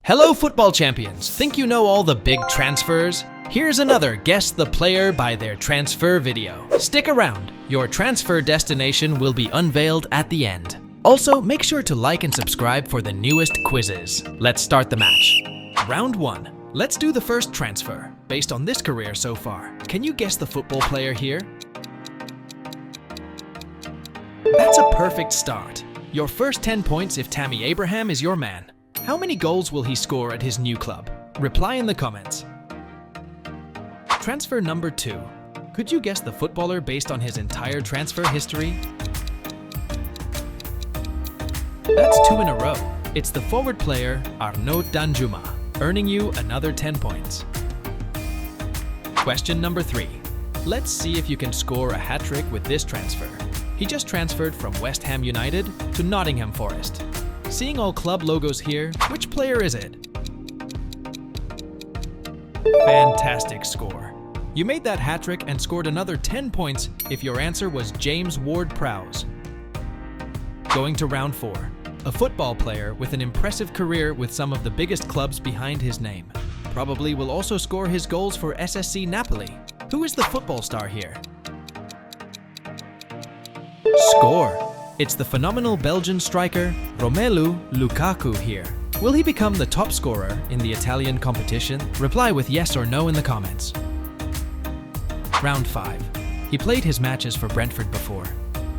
Hello football champions, think you know all the big transfers? Here's another Guess the Player by their transfer video. Stick around, your transfer destination will be unveiled at the end. Also, make sure to like and subscribe for the newest quizzes. Let's start the match. Round 1. Let's do the first transfer, based on this career so far. Can you guess the football player here? That's a perfect start. Your first 10 points if Tammy Abraham is your man. How many goals will he score at his new club? Reply in the comments. Transfer number 2. Could you guess the footballer based on his entire transfer history? That's 2 in a row. It's the forward player Arnaud Danjuma, earning you another 10 points. Question number 3. Let's see if you can score a hat-trick with this transfer. He just transferred from West Ham United to Nottingham Forest. Seeing all club logos here, which player is it? Fantastic score. You made that hat-trick and scored another 10 points if your answer was James Ward-Prowse. Going to round 4. A football player with an impressive career with some of the biggest clubs behind his name. Probably will also score his goals for SSC Napoli. Who is the football star here? Score! It's the phenomenal Belgian striker Romelu Lukaku here. Will he become the top scorer in the Italian competition? Reply with yes or no in the comments. Round 5. He played his matches for Brentford before.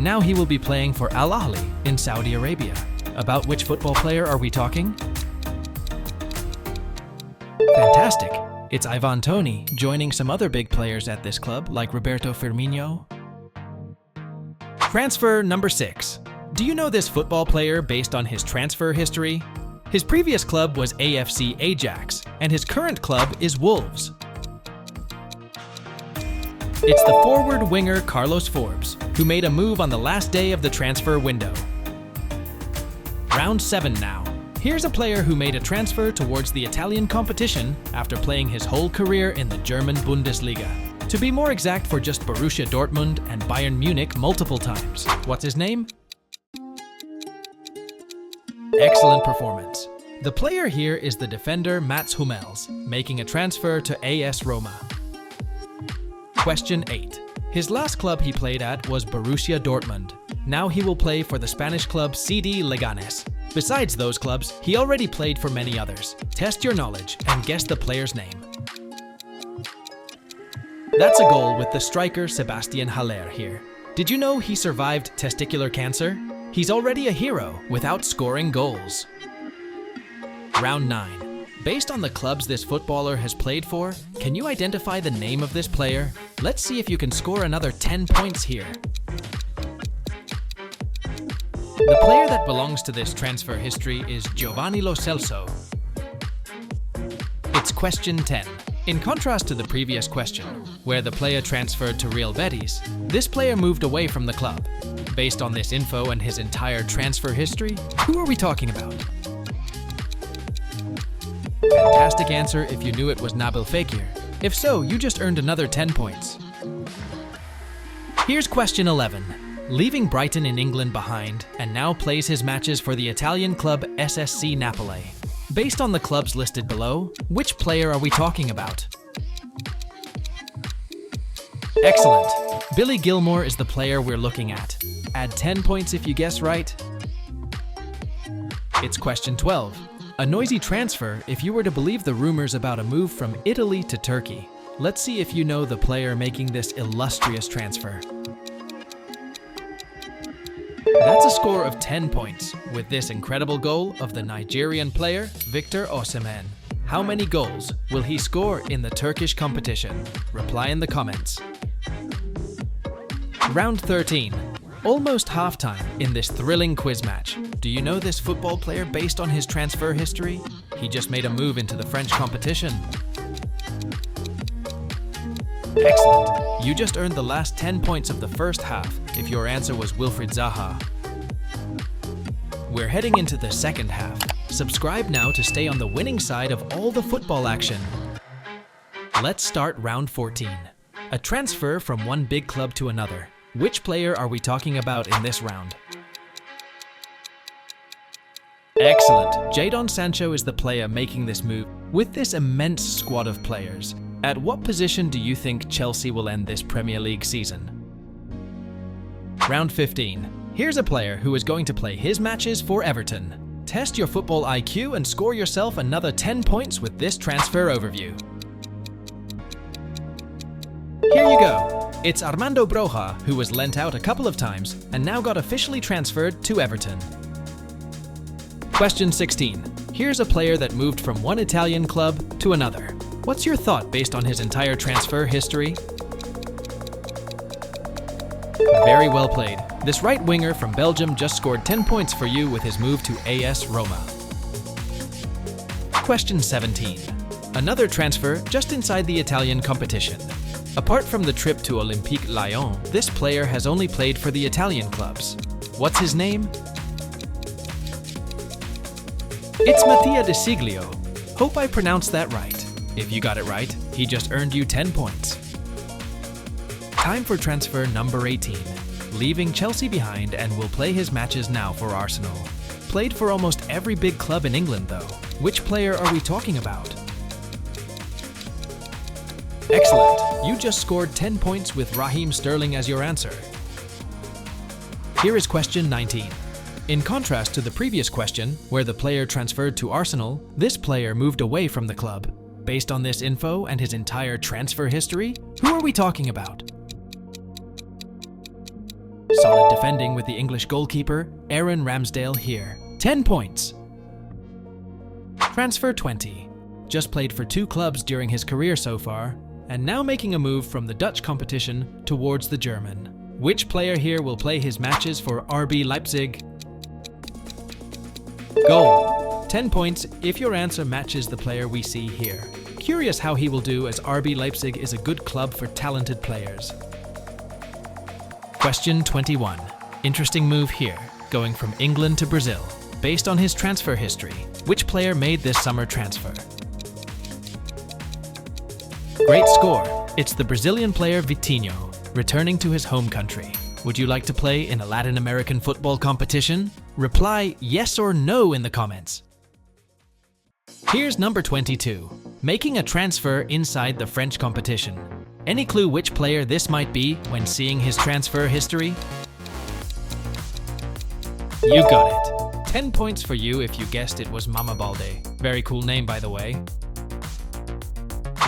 Now he will be playing for Al Ahly in Saudi Arabia. About which football player are we talking? Fantastic! It's Ivan Toney joining some other big players at this club like Roberto Firmino. Transfer number 6. Do you know this football player based on his transfer history? His previous club was AFC Ajax, and his current club is Wolves. It's the forward winger Carlos Forbes, who made a move on the last day of the transfer window. Round 7 now. Here's a player who made a transfer towards the Italian competition after playing his whole career in the German Bundesliga. To be more exact, for just Borussia Dortmund and Bayern Munich multiple times. What's his name? Excellent performance. The player here is the defender Mats Hummels, making a transfer to AS Roma. Question 8. His last club he played at was Borussia Dortmund. Now he will play for the Spanish club CD Leganes. Besides those clubs, he already played for many others. Test your knowledge and guess the player's name. That's a goal with the striker Sebastian Haller here. Did you know he survived testicular cancer? He's already a hero without scoring goals. Round 9. Based on the clubs this footballer has played for, can you identify the name of this player? Let's see if you can score another 10 points here. The player that belongs to this transfer history is Giovanni Lo Celso. It's question 10. In contrast to the previous question, where the player transferred to Real Betis, this player moved away from the club. Based on this info and his entire transfer history, who are we talking about? Fantastic answer if you knew it was Nabil Fekir. If so, you just earned another 10 points. Here's question 11. Leaving Brighton in England behind, and now plays his matches for the Italian club SSC Napoli. Based on the clubs listed below, which player are we talking about? Excellent! Billy Gilmour is the player we're looking at. Add 10 points if you guess right. It's question 12. A noisy transfer if you were to believe the rumors about a move from Italy to Turkey. Let's see if you know the player making this illustrious transfer. That's a score of 10 points, with this incredible goal of the Nigerian player Victor Osimhen. How many goals will he score in the Turkish competition? Reply in the comments. Round 13. Almost halftime in this thrilling quiz match. Do you know this football player based on his transfer history? He just made a move into the French competition. Excellent! You just earned the last 10 points of the first half if your answer was Wilfried Zaha. We're heading into the second half. Subscribe now to stay on the winning side of all the football action. Let's start round 14. A transfer from one big club to another. Which player are we talking about in this round? Excellent. Jadon Sancho is the player making this move. With this immense squad of players, at what position do you think Chelsea will end this Premier League season? Round 15. Here's a player who is going to play his matches for Everton. Test your football IQ and score yourself another 10 points with this transfer overview. Here you go. It's Armando Broja, who was lent out a couple of times and now got officially transferred to Everton. Question 16. Here's a player that moved from one Italian club to another. What's your thought based on his entire transfer history? Very well played. This right winger from Belgium just scored 10 points for you with his move to AS Roma. Question 17. Another transfer just inside the Italian competition. Apart from the trip to Olympique Lyon, this player has only played for the Italian clubs. What's his name? It's Mattia De Siglio. Hope I pronounced that right. If you got it right, he just earned you 10 points. Time for transfer number 18. Leaving Chelsea behind and will play his matches now for Arsenal. Played for almost every big club in England though. Which player are we talking about? Excellent. You just scored 10 points with Raheem Sterling as your answer. Here is question 19. In contrast to the previous question, where the player transferred to Arsenal, this player moved away from the club. Based on this info and his entire transfer history, who are we talking about? Solid defending with the English goalkeeper, Aaron Ramsdale here. 10 points. Transfer 20. Just played for 2 clubs during his career so far, and now making a move from the Dutch competition towards the German. Which player here will play his matches for RB Leipzig? Goal. 10 points if your answer matches the player we see here. Curious how he will do, as RB Leipzig is a good club for talented players. Question 21. Interesting move here, going from England to Brazil. Based on his transfer history, which player made this summer transfer? Great score. It's the Brazilian player Vitinho, returning to his home country. Would you like to play in a Latin American football competition? Reply yes or no in the comments. Here's number 22. Making a transfer inside the French competition. Any clue which player this might be when seeing his transfer history? You got it. 10 points for you if you guessed it was Mama Baldé. Very cool name, by the way.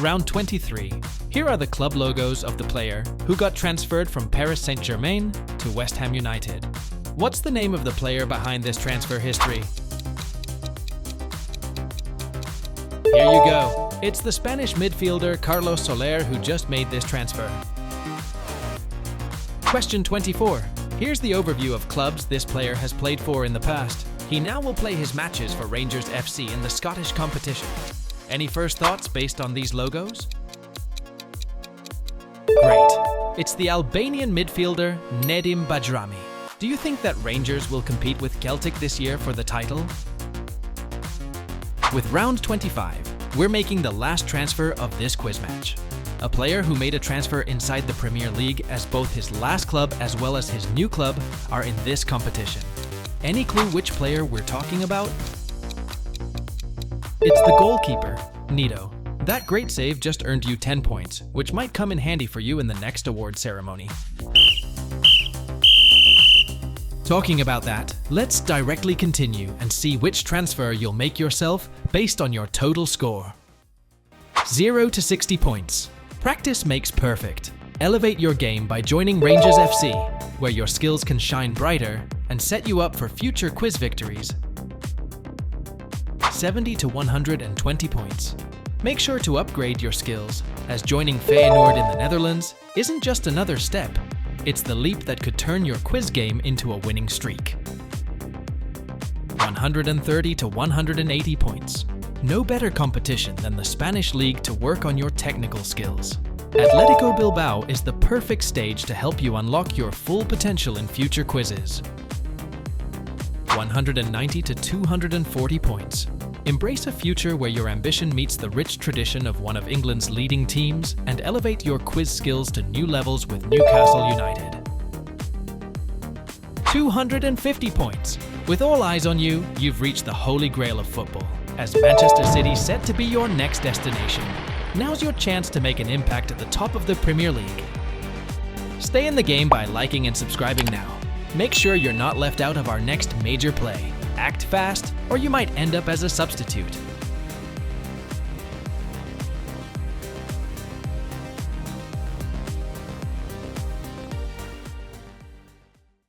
Round 23. Here are the club logos of the player who got transferred from Paris Saint-Germain to West Ham United. What's the name of the player behind this transfer history? Here you go. It's the Spanish midfielder Carlos Soler who just made this transfer. Question 24. Here's the overview of clubs this player has played for in the past. He now will play his matches for Rangers FC in the Scottish competition. Any first thoughts based on these logos? Great. It's the Albanian midfielder Nedim Bajrami. Do you think that Rangers will compete with Celtic this year for the title? With round 25, we're making the last transfer of this quiz match. A player who made a transfer inside the Premier League, as both his last club as well as his new club are in this competition. Any clue which player we're talking about? It's the goalkeeper, Nido. That great save just earned you 10 points, which might come in handy for you in the next award ceremony. Talking about that, let's directly continue and see which transfer you'll make yourself based on your total score. 0 to 60 points. Practice makes perfect. Elevate your game by joining Rangers FC, where your skills can shine brighter and set you up for future quiz victories. 70 to 120 points. Make sure to upgrade your skills, as joining Feyenoord in the Netherlands isn't just another step. It's the leap that could turn your quiz game into a winning streak. 130 to 180 points. No better competition than the Spanish League to work on your technical skills. Atletico Bilbao is the perfect stage to help you unlock your full potential in future quizzes. 190 to 240 points. Embrace a future where your ambition meets the rich tradition of one of England's leading teams and elevate your quiz skills to new levels with Newcastle United. 250 points. With all eyes on you, you've reached the holy grail of football, as Manchester City set to be your next destination. Now's your chance to make an impact at the top of the Premier League. Stay in the game by liking and subscribing now. Make sure you're not left out of our next major play. Act fast, or you might end up as a substitute.